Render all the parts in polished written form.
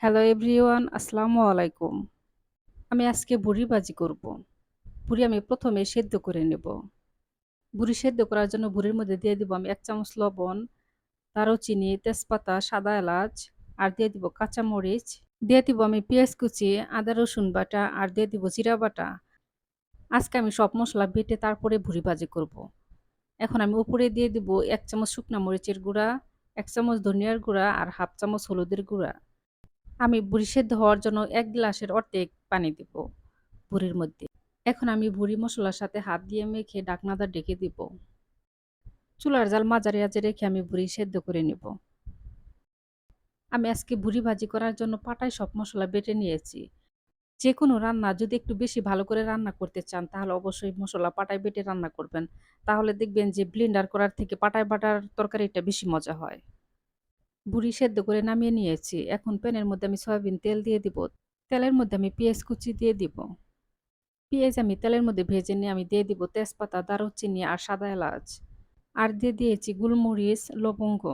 Hello everyone, আসসালামু আলাইকুম। আমি আজকে বুড়ি ভাজি করব। বুড়ি আমি প্রথমে সেদ্ধ করে নেব। বুড়ি সেদ্ধ করার জন্য বুড়ির মধ্যে দিয়ে দিব আমি ১ চামচ লবণ, দারুচিনি, তেজপাতা, সাদা এলাচ আর দিয়ে দিব কাঁচামরিচ। দিয়ে দিব আমি পেঁয়াজ কুচি, আদা রসুন বাটা আর দিয়ে দিব জিরা বাটা। আজকে আমি সব মসলা বেটে তারপরে বুড়ি ভাজি করব। এখন আমি উপরে দিয়ে দিব ১ চামচ শুকনা মরিচের গুঁড়া, ১ চামচ ধনিয়ার গুঁড়া আর ১/২ চামচ হলুদের গুঁড়া। আমি বুড়ি সেদ্ধ হওয়ার জন্য ১ গ্লাসের অর্ধেক পানি দিব বুড়ির মধ্যে। এখন আমি বুড়ি মসলার সাথে হাত দিয়ে মেখে ঢাকনাটা ঢেকে দিব। চুলার জাল মাঝারি আঁচে রেখে আমি বুড়ি সেদ্ধ করে নেব। আমি আজকে বুড়ি ভাজি করার জন্য পাটায় সব মসলা বেটে নিয়েছি। যেকোনো রান্না যদি একটু বেশি ভালো করে রান্না করতে চান তাহলে অবশ্যই মসলা পাটায় বেটে রান্না করবেন। তাহলে দেখবেন যে ব্লেন্ডার করার থেকে পাটায় বাটার তরকারিটা বেশি মজা হয়। বুড়ি সেদ্ধ করে নামিয়ে নিয়েছি। এখন প্যানের মধ্যে আমি সয়াবিন তেল দিয়ে দিব। তেলের মধ্যে আমি পেঁয়াজ কুচি দিয়ে দিব। পেঁয়াজ আমি তেলের মধ্যে ভেজে নিয়ে আমি দিয়ে দিব তেজপাতা, দারুচিনি আর সাদা এলাচ। আর দিয়ে দিয়েছি গোলমরিচ, লবঙ্গ।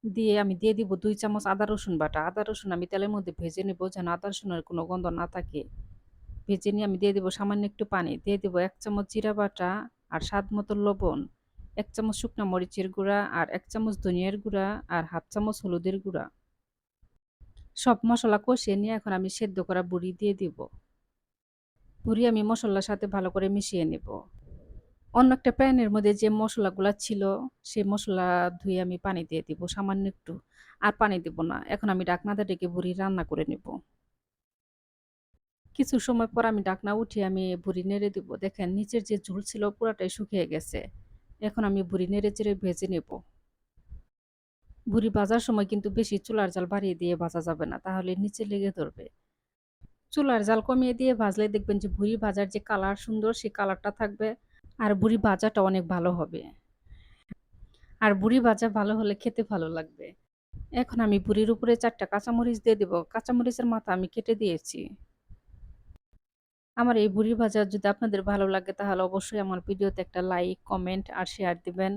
দিয়ে আমি দিয়ে দিব ২ চামচ আদা রসুন বাটা। আদা রসুন আমি তেলের মধ্যে ভেজে নেব যেন আদা রসুনের কোনো গন্ধ না থাকে। ভেজে নিয়ে আমি দিয়ে দিব সামান্য একটু পানি। দিয়ে দিব ১ চামচ জিরা বাটা আর স্বাদ মতো লবণ, ১ চামচ শুকনা মরিচের গুঁড়া আর ১ চামচ ধনিয়ার গুঁড়া আর ১/২ চামচ হলুদের গুঁড়া। সব মসলা কষিয়ে নিয়ে এখন আমি সেদ্ধ করা বুড়ি দিয়ে দিব। বুড়ি আমি মসলার সাথে ভালো করে মিশিয়ে নেব। অন্য একটা প্যানের মধ্যে যে মসলাগুলা ছিল, সেই মসলা ধুয়ে আমি পানি দিয়ে দিব সামান্য একটু। আর পানি দিব না। এখন আমি ঢাকনাটা ঢেকে বুড়ি রান্না করে নেব। কিছু সময় পর আমি ঢাকনা উঠিয়ে আমি বুড়ি নেড়ে দিব। দেখেন নিচের যে ঝোল ছিল পুরাটাই শুকিয়ে গেছে। এখন আমি বুড়ি নেড়ে-চেড়ে ভেজে নেব। বুড়ি ভাজার সময় কিন্তু বেশি চুলার জাল বাড়িয়ে দিয়ে ভাজা যাবে না। তাহলে নিচে লেগে ধরবে। চুলার জাল কমিয়ে দিয়ে ভাজলে দেখবেন যে বুড়ি ভাজার যে কালার সুন্দর সেই কালারটা থাকবে। আর বুড়ি ভাজাটা অনেক ভালো হবে। আর বুড়ি ভাজা ভালো হলে খেতে ভালো লাগবে। এখন আমি বুড়ির উপরে ৪ টা কাঁচামরিচ দিয়ে দিব। কাঁচামরিচের মাথা আমি কেটে দিয়েছি। আমার এই বুড়ি ভাজা যদি আপনাদের ভালো লাগে তাহলে অবশ্যই আমার ভিডিওতে একটা লাইক, কমেন্ট আর শেয়ার দিবেন।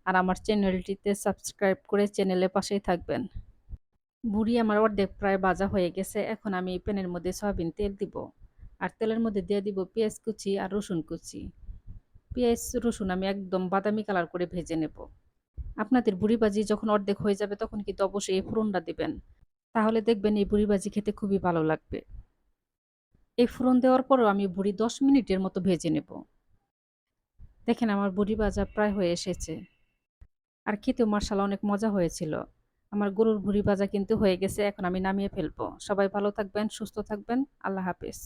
আর আমার চ্যানেলটিতে সাবস্ক্রাইব করে চ্যানেলের পাশেই থাকবেন। বুড়ি আমার অর্ধেক প্রায় ভাজা হয়ে গেছে। এখন আমি এই প্যানের মধ্যে সয়াবিন তেল দিব। আর তেলের মধ্যে দিয়ে দিব পেঁয়াজ কুচি আর রসুন কুচি। পেঁয়াজ, রসুন আমি একদম বাদামি কালার করে ভেজে নেব। আপনাদের বুড়ি ভাজি যখন অর্ধেক হয়ে যাবে তখন কিন্তু অবশ্যই এই ফোড়নটা দিবেন। তাহলে দেখবেন এই বুড়ি ভাজি খেতে খুবই ভালো লাগবে। এই ফোড়ন দেওয়ার পরেও আমি বুড়ি ১০ মিনিটের মতো ভেজে নেব। দেখেন আমার বুড়ি ভাজা প্রায় হয়ে এসেছে। আর খেতেও মাশাআল্লাহ অনেক মজা হয়েছিল। আমার গরুর ভুঁড়ি ভাজা কিন্তু হয়ে গেছে। এখন আমি নামিয়ে ফেলবো। সবাই ভালো থাকবেন, সুস্থ থাকবেন। আল্লাহ হাফেজ।